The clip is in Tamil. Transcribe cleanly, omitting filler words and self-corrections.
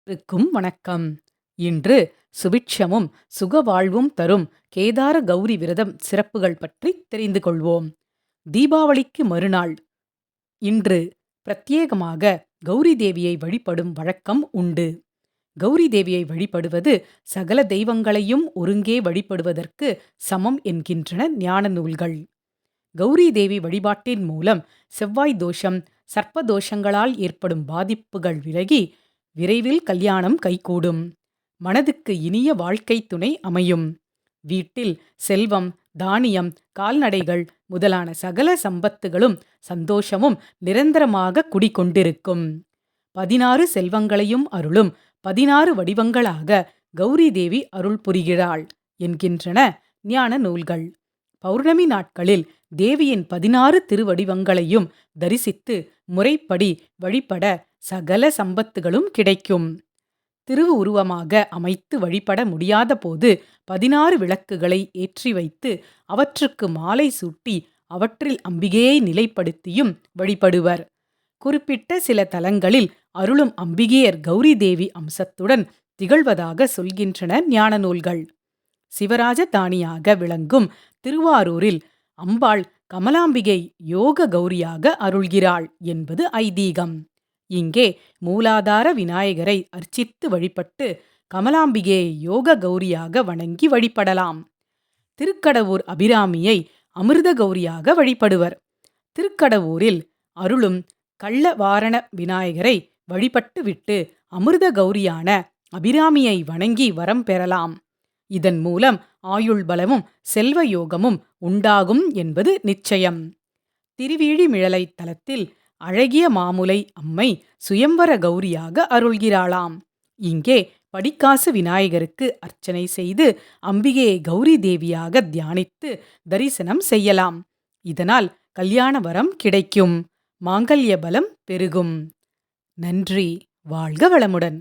இருக்கும் வணக்கம். இன்று சுபிட்சமும் சுகவாழ்வும் தரும் கேதார கௌரி விரதம் சிறப்புகள் பற்றி தெரிந்து கொள்வோம். தீபாவளிக்கு மறுநாள் இன்று பிரத்யேகமாக கௌரி தேவியை வழிபடும் வழக்கம் உண்டு. கௌரி தேவியை வழிபடுவது சகல தெய்வங்களையும் ஒருங்கே வழிபடுவதற்கு சமம் என்கின்றன ஞான நூல்கள். கௌரி தேவி வழிபாட்டின் மூலம் செவ்வாய் தோஷம், சர்ப்ப தோஷங்களால் ஏற்படும் பாதிப்புகள் விலகி விரைவில் கல்யாணம் கைகூடும். மனதுக்கு இனிய வாழ்க்கை துணை அமையும். வீட்டில் செல்வம், தானியம், கால்நடைகள் முதலான சகல சம்பத்துகளும் சந்தோஷமும் நிரந்தரமாக குடிகொண்டிருக்கும். 16 செல்வங்களையும் அருளும் 16 வடிவங்களாக கௌரி தேவி அருள் புரிகிறாள் என்கின்றன ஞான நூல்கள். பௌர்ணமி நாட்களில் தேவியின் 16 திருவடிவங்களையும் தரிசித்து முறைப்படி வழிபட சகல சம்பத்துகளும் கிடைக்கும். திருவு உருவமாக அமைத்து வழிபட முடியாத போது 16 விளக்குகளை ஏற்றி வைத்து அவற்றுக்கு மாலை சூட்டி அவற்றில் அம்பிகையை நிலைப்படுத்தியும் வழிபடுவர். குறிப்பிட்ட சில தலங்களில் அருளும் அம்பிகையர் கௌரி தேவி அம்சத்துடன் திகழ்வதாக சொல்கின்றன ஞான நூல்கள். சிவராஜதானியாக விளங்கும் திருவாரூரில் அம்பாள் கமலாம்பிகை யோக கௌரியாக அருள்கிறாள் என்பது ஐதீகம். இங்கே மூலாதார விநாயகரை அர்ச்சித்து வழிபட்டு கமலாம்பிகையை யோக கௌரியாக வணங்கி வழிபடலாம். திருக்கடவூர் அபிராமியை அமிர்த கௌரியாக வழிபடுவர். திருக்கடவூரில் அருளும் கள்ளவாரண விநாயகரை வழிபட்டு விட்டு அமிர்த கௌரியான அபிராமியை வணங்கி வரம் பெறலாம். இதன் மூலம் ஆயுள் பலமும் செல்வ யோகமும் உண்டாகும் என்பது நிச்சயம். திருவீழிமிழலை தலத்தில் அழகிய மாமுலை அம்மை சுயம்வர கௌரியாக அருள்கிறாளாம். இங்கே படிக்காசு விநாயகருக்கு அர்ச்சனை செய்து அம்பிகையை கௌரி தேவியாக தியானித்து தரிசனம் செய்யலாம். இதனால் கல்யாண வரம் கிடைக்கும், மாங்கல்ய பலம் பெருகும். நன்றி. வாழ்க வளமுடன்.